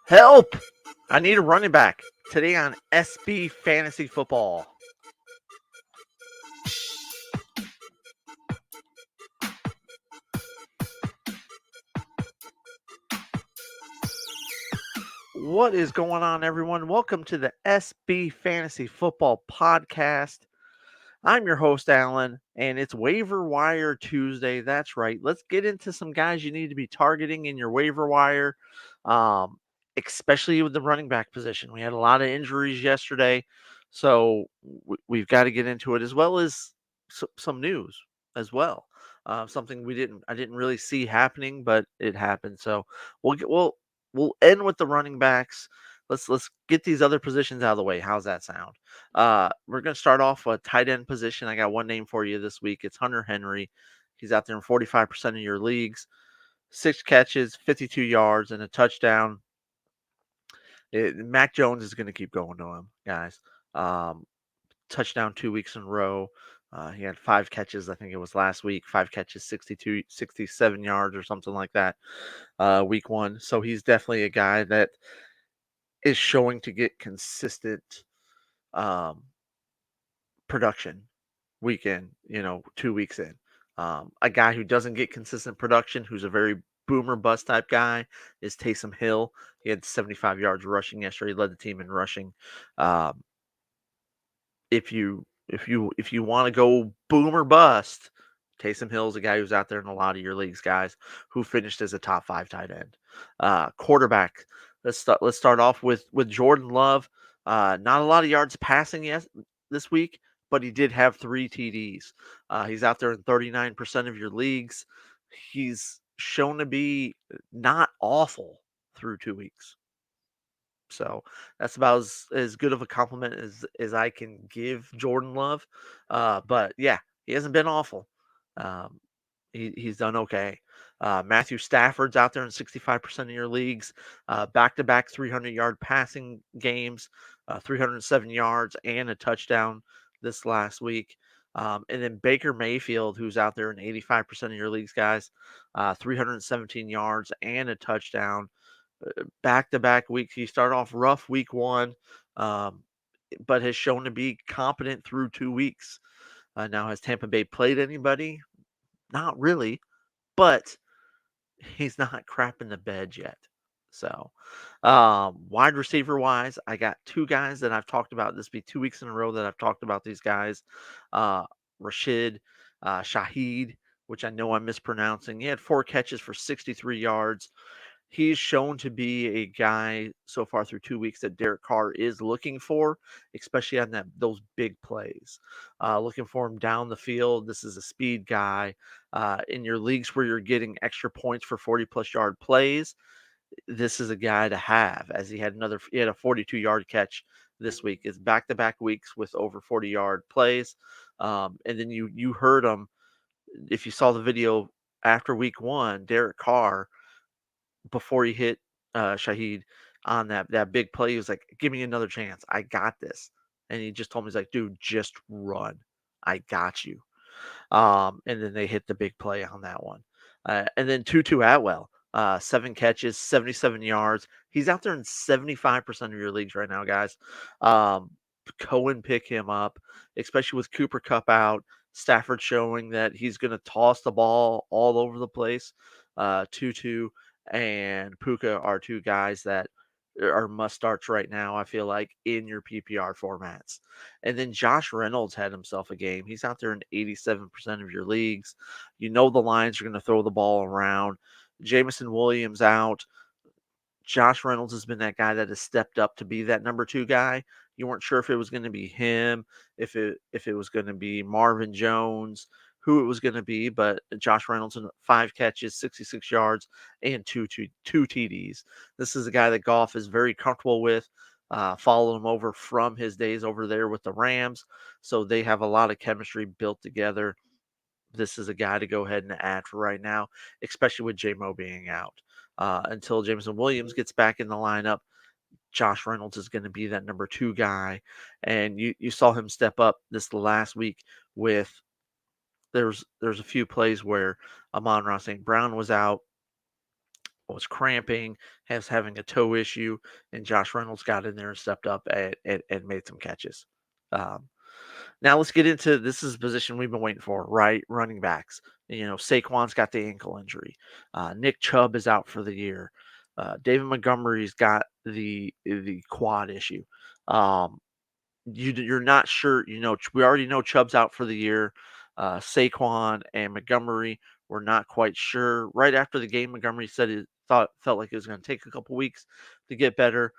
Help! I need a running back. Today on SB Fantasy Football. What is going on, everyone? Welcome to the SB Fantasy Football Podcast. I'm your host, Alan, and it's Waiver Wire Tuesday. That's right. Let's get into some guys you need to be targeting in your waiver wire, um, especially with the running back position. We had a lot of injuries yesterday, so we've got to get into it, as well as some news as well. Something I didn't really see happening, but it happened. So we'll end with the running backs. Let's get these other positions out of the way. How's that sound? We're going to start off with tight end position. I got one name for you this week. It's Hunter Henry. He's out there in 45% of your leagues. 6 catches, 52 yards, and a touchdown. Mac Jones is going to keep going to him, guys. Um, Touchdown 2 weeks in a row. He had 5 catches, I think it was last week. 5 catches, 67 yards or something like that, week 1. So he's definitely a guy that is showing to get consistent um, production week in, 2 weeks in. A guy who doesn't get consistent production, who's a very boomer bust type guy, is Taysom Hill. He had 75 yards rushing yesterday. He led the team in rushing. Um, if you want to go boomer bust, Taysom Hill is a guy who's out there in a lot of your leagues, guys, who finished as a top 5 tight end. Quarterback. Let's start off with Jordan Love. Not a lot of yards passing this week, but he did have 3 TDs. He's out there in 39% of your leagues. He's shown to be not awful through 2 weeks. So that's about as good of a compliment as I can give Jordan Love. But yeah, he hasn't been awful. Um, he's done okay. Matthew Stafford's out there in 65% of your leagues. Back-to-back 300-yard passing games, 307 yards and a touchdown this last week. And then Baker Mayfield, who's out there in 85% of your leagues, guys, 317 yards and a touchdown. Back-to-back weeks. He started off rough week 1, um, but has shown to be competent through 2 weeks. Now, has Tampa Bay played anybody? Not really, but he's not crapping the bed yet. So, wide receiver wise, I got 2 guys that I've talked about. This be 2 weeks in a row that I've talked about these guys. Uh, Rashid Shaheed, which I know I'm mispronouncing. He had 4 catches for 63 yards. He's shown to be a guy so far through 2 weeks that Derek Carr is looking for, especially on those big plays. Looking for him down the field. This is a speed guy. In your leagues where you're getting extra points for 40-plus yard plays, this is a guy to have, as he had a 42-yard catch this week. It's back-to-back weeks with over 40-yard plays. And then you heard him, if you saw the video after week 1, Derek Carr, before he hit Shaheed on that big play, he was like, "Give me another chance. I got this." And he just told me, he's like, "Dude, just run. I got you." And then they hit the big play on that one. And then Tutu Atwell, 7 catches, 77 yards. He's out there in 75% of your leagues right now, guys. Cohen pick him up, especially with Cooper Cup out. Stafford showing that he's going to toss the ball all over the place. Tutu and Puka are 2 guys that are must starts right now, I feel like, in your PPR formats. And then Josh Reynolds had himself a game. He's out there in 87% of your leagues. You know the Lions are going to throw the ball around. Jameson Williams out. Josh Reynolds has been that guy that has stepped up to be that number 2 guy. You weren't sure if it was going to be him, if it was going to be Marvin Jones, who it was going to be, but Josh Reynolds in 5 catches, 66 yards, and two TDs. This is a guy that Goff is very comfortable with. Followed him over from his days over there with the Rams, so they have a lot of chemistry built together. This is a guy to go ahead and add for right now, especially with J-Mo being out. Until Jameson Williams gets back in the lineup, Josh Reynolds is going to be that number 2 guy. And you saw him step up this last week with there's a few plays where Amon-Ra St. Brown was out. was cramping, has having a toe issue, and Josh Reynolds got in there and stepped up and made some catches. Um, Now let's get into this is a position we've been waiting for, right? Running backs. Saquon's got the ankle injury. Nick Chubb is out for the year. David Montgomery's got the quad issue. Um, you're not sure. We already know Chubb's out for the year. Saquon and Montgomery, we're not quite sure. Right after the game, Montgomery said it felt like it was going to take a couple weeks to get better.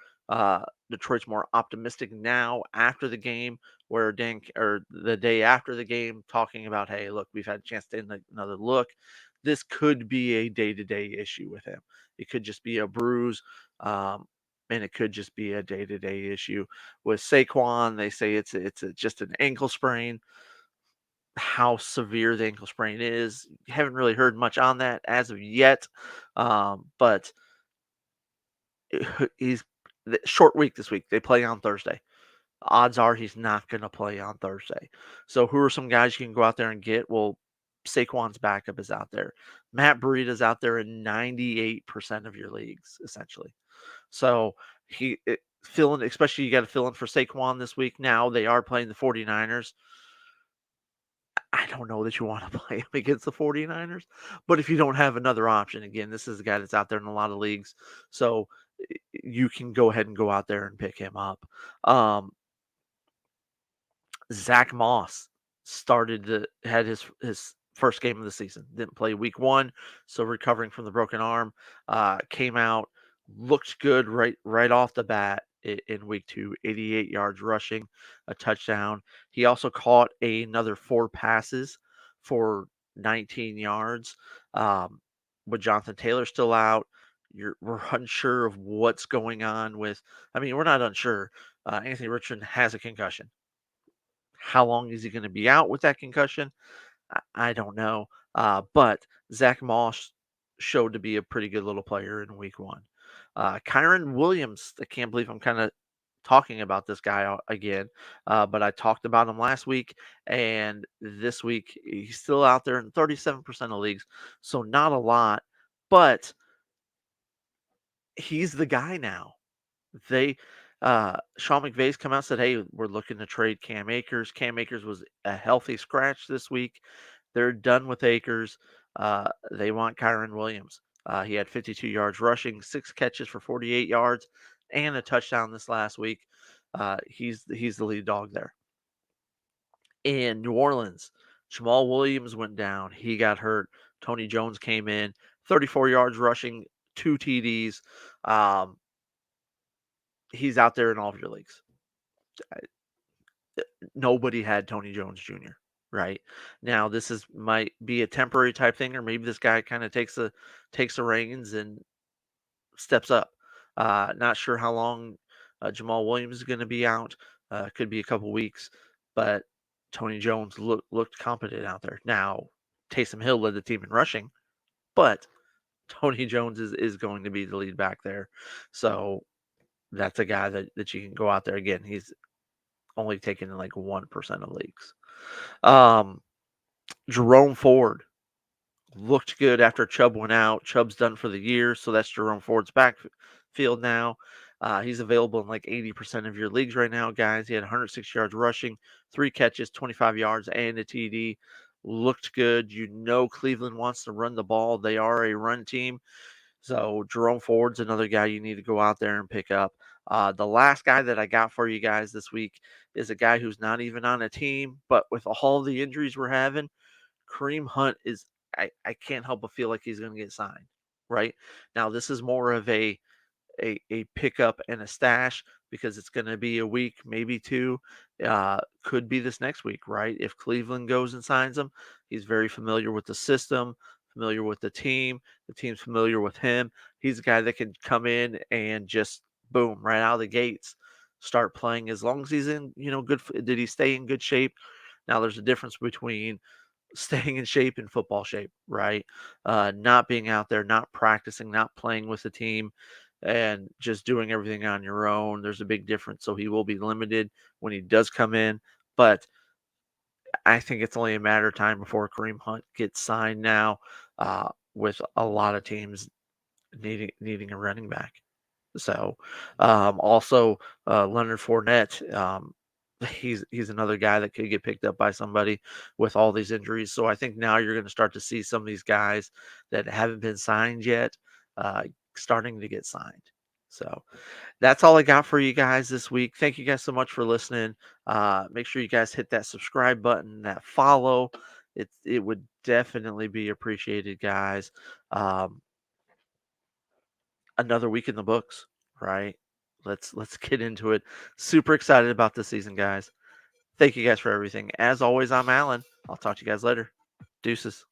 Detroit's more optimistic now after the game, where or the day after the game, talking about, hey, look, we've had a chance to take another look. This could be a day-to-day issue with him. It could just be a bruise. Um, and it could just be a day-to-day issue. With Saquon, they say just an ankle sprain. How severe the ankle sprain is, haven't really heard much on that as of yet. But he's the short week this week. They play on Thursday. Odds are he's not going to play on Thursday. So who are some guys you can go out there and get? Well, Saquon's backup is out there. Matt Breida's out there in 98% of your leagues, essentially. So especially you got to fill in for Saquon this week. Now they are playing the 49ers. I don't know that you want to play him against the 49ers, but if you don't have another option, again, this is a guy that's out there in a lot of leagues. So you can go ahead and go out there and pick him up. Um, Zach Moss had his first game of the season. Didn't play week one, so recovering from the broken arm. Came out, looked good right off the bat in week two. 88 yards rushing, a touchdown. He also caught another 4 passes for 19 yards. Um, with Jonathan Taylor still out, we're unsure of what's going on with. I mean, we're not unsure. Anthony Richardson has a concussion. How long is he going to be out with that concussion? I don't know. But Zach Moss showed to be a pretty good little player in week one. Kyron Williams, I can't believe I'm kind of talking about this guy again, but I talked about him last week, and this week he's still out there in 37% of leagues, so not a lot, but he's the guy now. They Sean McVay's come out and said, "Hey, we're looking to trade Cam Akers." Cam Akers was a healthy scratch this week. They're done with Akers. They want Kyron Williams. He had 52 yards rushing, 6 catches for 48 yards, and a touchdown this last week. He's the lead dog there. In New Orleans, Jamal Williams went down. He got hurt. Tony Jones came in, 34 yards rushing, 2 TDs. Um, he's out there in all of your leagues. Nobody had Tony Jones Jr. Right now, this is might be a temporary type thing, or maybe this guy kind of takes the reins and steps up. Not sure how long Jamal Williams is going to be out. Could be a couple weeks, but Tony Jones looked competent out there. Now, Taysom Hill led the team in rushing, but Tony Jones is going to be the lead back there. So that's a guy that you can go out there again. He's only taken in like 1% of leagues. Um, Jerome Ford looked good after Chubb went out. Chubb's done for the year, so that's Jerome Ford's backfield now. He's available in like 80% of your leagues right now, guys. He had 106 yards rushing, 3 catches, 25 yards, and a TD. Looked good. Cleveland wants to run the ball. They are a run team. So Jerome Ford's another guy you need to go out there and pick up. The last guy that I got for you guys this week is a guy who's not even on a team, but with all the injuries we're having, Kareem Hunt is I can't help but feel like he's going to get signed. Right now, this is more of a pickup and a stash because it's going to be a week, maybe two. Could be this next week, right? If Cleveland goes and signs him, he's very familiar with the system, familiar with the team. The team's familiar with him. He's a guy that can come in and just boom, right out of the gates, start playing as long as he's in, good. Did he stay in good shape? Now, there's a difference between staying in shape and football shape, right? Not being out there, not practicing, not playing with the team, and just doing everything on your own. There's a big difference. So he will be limited when he does come in. But I think it's only a matter of time before Kareem Hunt gets signed now with a lot of teams needing a running back. So, also Leonard Fournette, he's another guy that could get picked up by somebody with all these injuries. So I think now you're going to start to see some of these guys that haven't been signed yet, starting to get signed. So that's all I got for you guys this week. Thank you guys so much for listening. Make sure you guys hit that subscribe button, that follow. It would definitely be appreciated, guys. Another week in the books, right? Let's get into it. Super excited about this season, guys. Thank you guys for everything. As always, I'm Alan. I'll talk to you guys later. Deuces.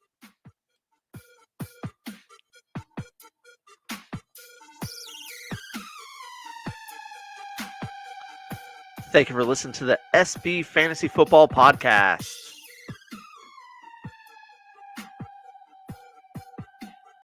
Thank you for listening to the SB Fantasy Football Podcast.